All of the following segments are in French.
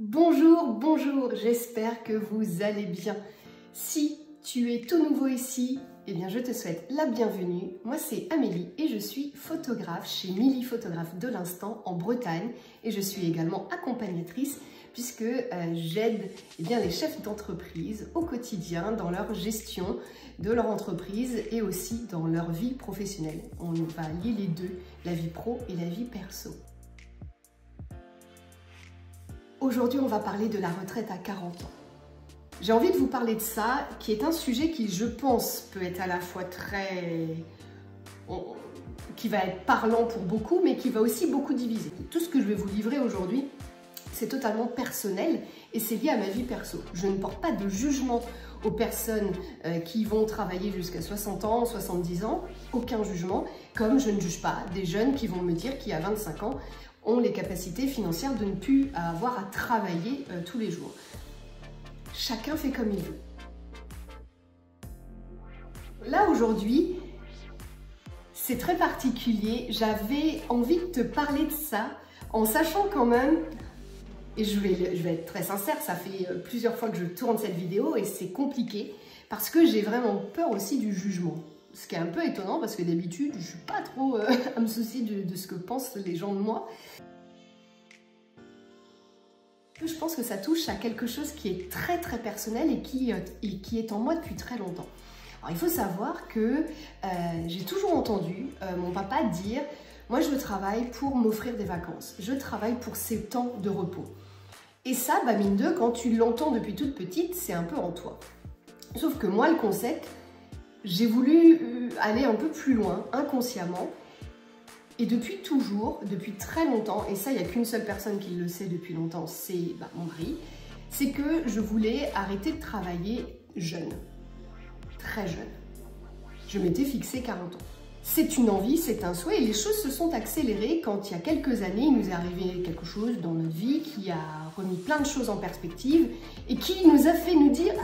Bonjour, bonjour, j'espère que vous allez bien. Si tu es tout nouveau ici, eh bien je te souhaite la bienvenue. Moi c'est Amélie et je suis photographe chez Milly Photographe de l'Instant en Bretagne et je suis également accompagnatrice puisque j'aide les chefs d'entreprise au quotidien dans leur gestion de leur entreprise et aussi dans leur vie professionnelle. On va lier les deux, la vie pro et la vie perso. Aujourd'hui, on va parler de la retraite à 40 ans. J'ai envie de vous parler de ça, qui est un sujet qui, je pense, peut être à la fois qui va être parlant pour beaucoup, mais qui va aussi beaucoup diviser. Tout ce que je vais vous livrer aujourd'hui, c'est totalement personnel et c'est lié à ma vie perso. Je ne porte pas de jugement aux personnes qui vont travailler jusqu'à 60 ans, 70 ans, aucun jugement, comme je ne juge pas des jeunes qui vont me dire qu'à 25 ans, ont les capacités financières de ne plus avoir à travailler tous les jours. Chacun fait comme il veut. Là aujourd'hui, c'est très particulier. J'avais envie de te parler de ça en sachant quand même, et je vais être très sincère, ça fait plusieurs fois que je tourne cette vidéo et c'est compliqué parce que j'ai vraiment peur aussi du jugement. Ce qui est un peu étonnant parce que d'habitude, je ne suis pas trop à me soucier de ce que pensent les gens de moi. Je pense que ça touche à quelque chose qui est très personnel et qui est en moi depuis très longtemps. Alors il faut savoir que j'ai toujours entendu mon papa dire « Moi je travaille pour m'offrir des vacances, je travaille pour ces temps de repos ». Et ça, mine de, quand tu l'entends depuis toute petite, c'est un peu en toi. Sauf que moi, le concept, j'ai voulu aller un peu plus loin, inconsciemment. Et depuis toujours, depuis très longtemps, et ça, il n'y a qu'une seule personne qui le sait depuis longtemps, c'est mon mari, c'est que je voulais arrêter de travailler jeune, très jeune. Je m'étais fixé 40 ans. C'est une envie, c'est un souhait, et les choses se sont accélérées quand il y a quelques années, il nous est arrivé quelque chose dans notre vie qui a remis plein de choses en perspective et qui nous a fait nous dire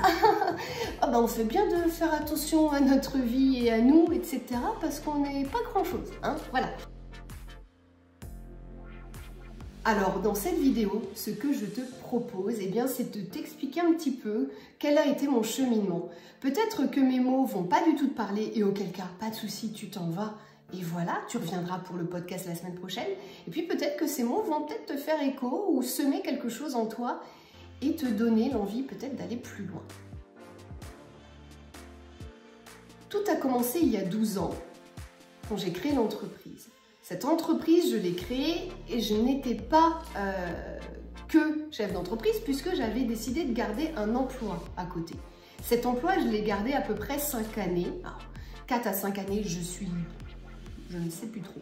on fait bien de faire attention à notre vie et à nous, etc. parce qu'on n'est pas grand-chose, hein, voilà. Alors, dans cette vidéo, ce que je te propose, c'est de t'expliquer un petit peu quel a été mon cheminement. Peut-être que mes mots vont pas du tout te parler et auquel cas, pas de souci, tu t'en vas. Et voilà, tu reviendras pour le podcast la semaine prochaine. Et puis peut-être que ces mots vont peut-être te faire écho ou semer quelque chose en toi et te donner l'envie peut-être d'aller plus loin. Tout a commencé il y a 12 ans, quand j'ai créé l'entreprise. Cette entreprise, je l'ai créée et je n'étais pas que chef d'entreprise puisque j'avais décidé de garder un emploi à côté. Cet emploi, je l'ai gardé à peu près 5 années. Alors, 4 à 5 années, je ne sais plus trop.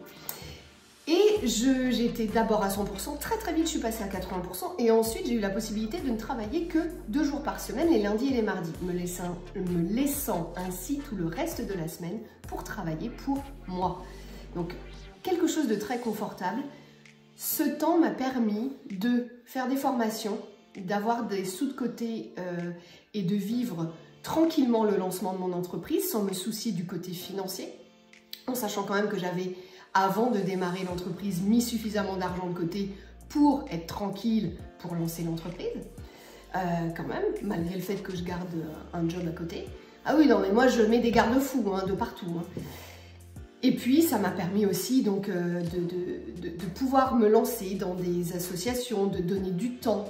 Et j'étais d'abord à 100%, très vite je suis passée à 80% et ensuite j'ai eu la possibilité de ne travailler que 2 jours par semaine, les lundis et les mardis, me laissant ainsi tout le reste de la semaine pour travailler pour moi. Donc, quelque chose de très confortable. Ce temps m'a permis de faire des formations, d'avoir des sous de côté et de vivre tranquillement le lancement de mon entreprise sans me soucier du côté financier, en sachant quand même que j'avais, avant de démarrer l'entreprise, mis suffisamment d'argent de côté pour être tranquille pour lancer l'entreprise, quand même, malgré le fait que je garde un job à côté. Ah oui, non, mais moi je mets des garde-fous de partout. Et puis, ça m'a permis aussi donc, de pouvoir me lancer dans des associations, de donner du temps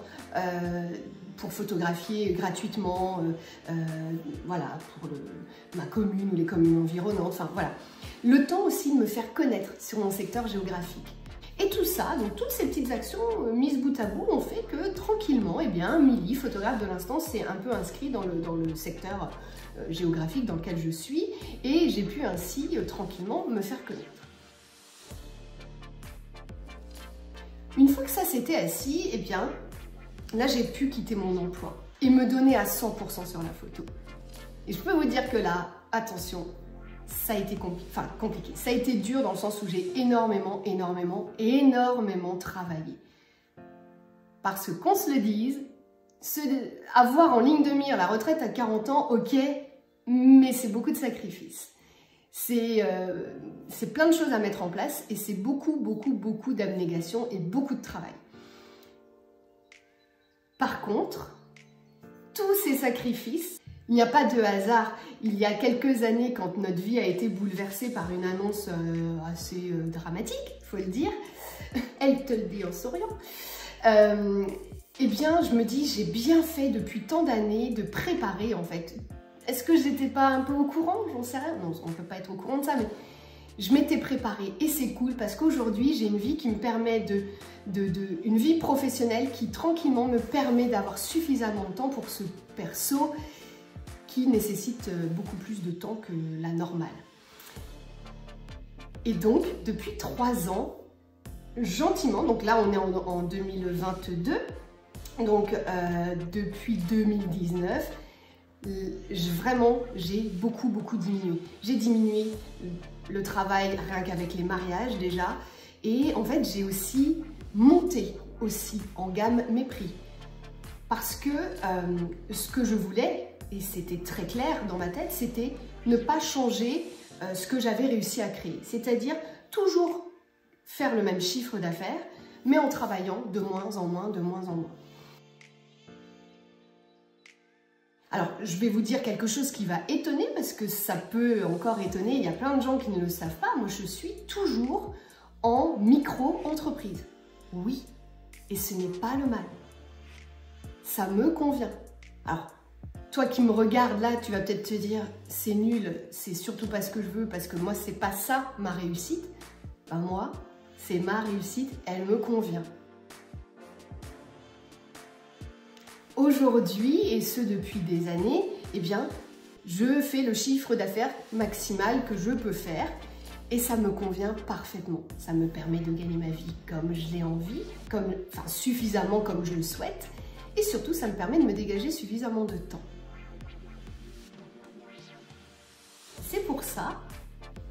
pour photographier gratuitement, voilà, pour ma commune ou les communes environnantes, enfin voilà. Le temps aussi de me faire connaître sur mon secteur géographique. Et tout ça, donc toutes ces petites actions mises bout à bout ont fait que tranquillement, Milly, photographe de l'Instant, s'est un peu inscrit dans le secteur géographique dans lequel je suis et j'ai pu ainsi tranquillement me faire connaître. Une fois que ça s'était assis, là j'ai pu quitter mon emploi et me donner à 100% sur la photo. Et je peux vous dire que là, attention, ça a été compliqué. Ça a été dur dans le sens où j'ai énormément travaillé. Parce que qu'on se le dise, avoir en ligne de mire la retraite à 40 ans, ok, mais c'est beaucoup de sacrifices. C'est plein de choses à mettre en place et c'est beaucoup d'abnégation et beaucoup de travail. Par contre, tous ces sacrifices, il n'y a pas de hasard. Il y a quelques années, quand notre vie a été bouleversée par une annonce assez dramatique, il faut le dire, elle te le dit en souriant, eh bien, je me dis, j'ai bien fait depuis tant d'années de préparer, en fait. Est-ce que je n'étais pas un peu au courant? J'en sais rien. Non, on ne peut pas être au courant de ça, mais je m'étais préparée. Et c'est cool parce qu'aujourd'hui, j'ai une vie qui me permet une vie professionnelle qui, tranquillement, me permet d'avoir suffisamment de temps pour ce perso qui nécessite beaucoup plus de temps que la normale. Et donc, depuis 3 ans, gentiment, donc là, on est en 2022, donc depuis 2019, vraiment, j'ai beaucoup diminué. J'ai diminué le travail rien qu'avec les mariages déjà. Et en fait, j'ai aussi monté en gamme mes prix. Parce que ce que je voulais, et c'était très clair dans ma tête, c'était ne pas changer ce que j'avais réussi à créer. C'est-à-dire toujours faire le même chiffre d'affaires, mais en travaillant de moins en moins. Alors, je vais vous dire quelque chose qui va étonner, parce que ça peut encore étonner, il y a plein de gens qui ne le savent pas. Moi, je suis toujours en micro-entreprise. Oui, et ce n'est pas le mal. Ça me convient. Alors, toi qui me regardes là, tu vas peut-être te dire, c'est nul, c'est surtout pas ce que je veux, parce que moi, c'est pas ça ma réussite. Ben moi, c'est ma réussite, elle me convient. Aujourd'hui, et ce depuis des années, eh bien, je fais le chiffre d'affaires maximal que je peux faire et ça me convient parfaitement. Ça me permet de gagner ma vie comme je l'ai envie, suffisamment comme je le souhaite et surtout, ça me permet de me dégager suffisamment de temps. C'est pour ça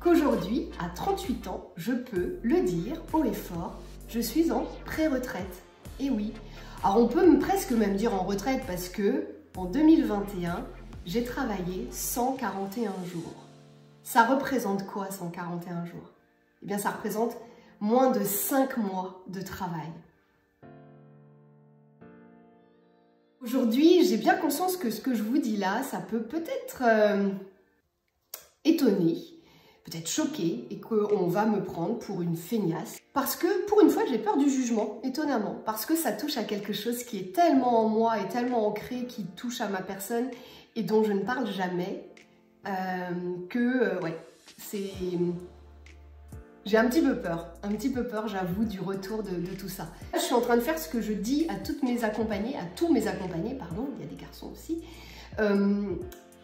qu'aujourd'hui, à 38 ans, je peux le dire haut et fort, je suis en pré-retraite. Et oui. Alors on peut presque même dire en retraite parce que en 2021, j'ai travaillé 141 jours. Ça représente quoi 141 jours? Eh bien ça représente moins de 5 mois de travail. Aujourd'hui, j'ai bien conscience que ce que je vous dis là, ça peut peut-être étonner, peut-être choquer et qu'on va me prendre pour une feignasse. Parce que pour une fois, j'ai peur du jugement, étonnamment. Parce que ça touche à quelque chose qui est tellement en moi et tellement ancré, qui touche à ma personne et dont je ne parle jamais, ouais, c'est... J'ai un petit peu peur, j'avoue, du retour de tout ça. Je suis en train de faire ce que je dis à tous mes accompagnés, pardon, il y a des garçons aussi.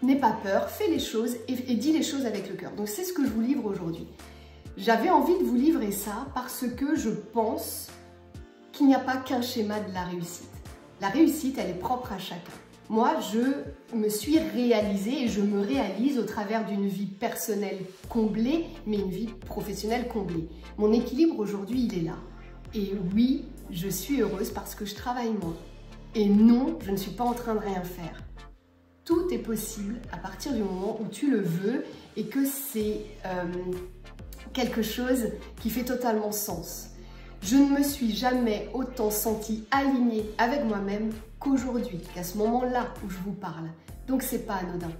N'aie pas peur, fais les choses et dis les choses avec le cœur. Donc c'est ce que je vous livre aujourd'hui. J'avais envie de vous livrer ça parce que je pense qu'il n'y a pas qu'un schéma de la réussite. La réussite, elle est propre à chacun. Moi, je me suis réalisée et je me réalise au travers d'une vie personnelle comblée, mais une vie professionnelle comblée. Mon équilibre aujourd'hui, il est là. Et oui, je suis heureuse parce que je travaille moins. Et non, je ne suis pas en train de rien faire. Tout est possible à partir du moment où tu le veux et que c'est quelque chose qui fait totalement sens. Je ne me suis jamais autant sentie alignée avec moi-même qu'aujourd'hui, qu'à ce moment-là où je vous parle. Donc c'est pas anodin.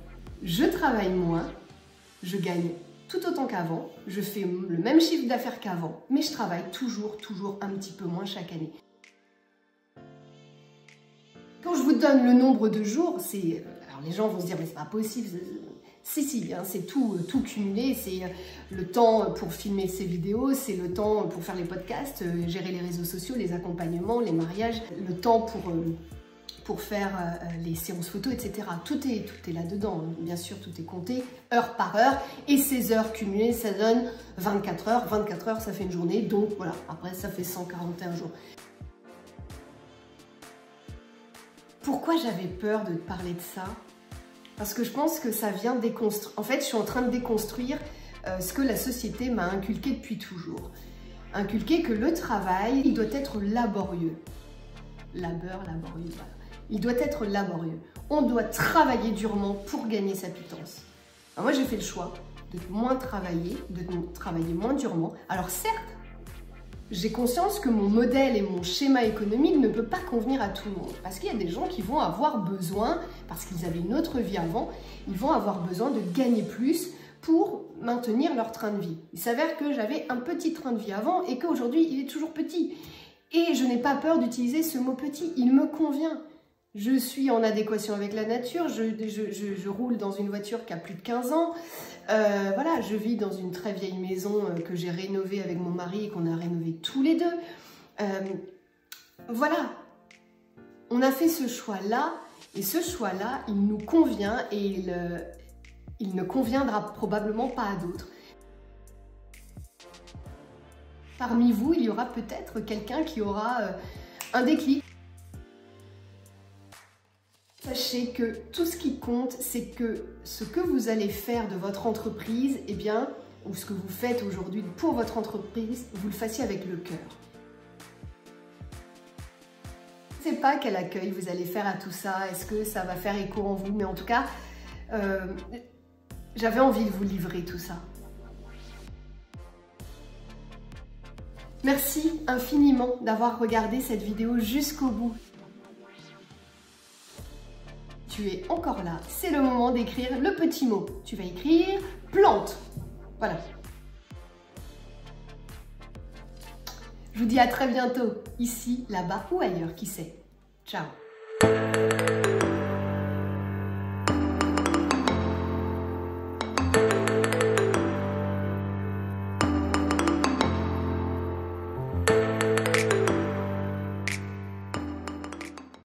Je travaille moins, je gagne tout autant qu'avant, je fais le même chiffre d'affaires qu'avant, mais je travaille toujours un petit peu moins chaque année. Quand je vous donne le nombre de jours, c'est... Alors les gens vont se dire, mais c'est pas possible. Si, hein, c'est tout cumulé, c'est le temps pour filmer ces vidéos, c'est le temps pour faire les podcasts, gérer les réseaux sociaux, les accompagnements, les mariages, le temps pour faire les séances photos, etc. Tout est là-dedans, hein. Bien sûr, tout est compté, heure par heure, et ces heures cumulées, ça donne 24 heures. 24 heures, ça fait une journée, donc voilà, après ça fait 141 jours. Pourquoi j'avais peur de parler de ça? Parce que je pense que ça vient déconstruire. En fait, je suis en train de déconstruire ce que la société m'a inculqué depuis toujours. Inculqué que le travail, il doit être laborieux. Laborieux, voilà. Il doit être laborieux. On doit travailler durement pour gagner sa pitance. Alors moi, j'ai fait le choix de moins travailler, de travailler moins durement. Alors certes, J'ai conscience que mon modèle et mon schéma économique ne peut pas convenir à tout le monde. Parce qu'il y a des gens qui vont avoir besoin, parce qu'ils avaient une autre vie avant, ils vont avoir besoin de gagner plus pour maintenir leur train de vie. Il s'avère que j'avais un petit train de vie avant et qu'aujourd'hui il est toujours petit. Et je n'ai pas peur d'utiliser ce mot petit, il me convient. Je suis en adéquation avec la nature, je roule dans une voiture qui a plus de 15 ans. Voilà, je vis dans une très vieille maison que j'ai rénovée avec mon mari et qu'on a rénovée tous les deux. Voilà, on a fait ce choix-là et ce choix-là, il nous convient et il ne conviendra probablement pas à d'autres. Parmi vous, il y aura peut-être quelqu'un qui aura un déclic. Sachez que tout ce qui compte, c'est que ce que vous allez faire de votre entreprise, eh bien, ou ce que vous faites aujourd'hui pour votre entreprise, vous le fassiez avec le cœur. Je ne sais pas quel accueil vous allez faire à tout ça, est-ce que ça va faire écho en vous, mais en tout cas, j'avais envie de vous livrer tout ça. Merci infiniment d'avoir regardé cette vidéo jusqu'au bout. Tu es encore là, c'est le moment d'écrire le petit mot. Tu vas écrire plante. Voilà. Je vous dis à très bientôt, ici, là-bas ou ailleurs, qui sait. Ciao.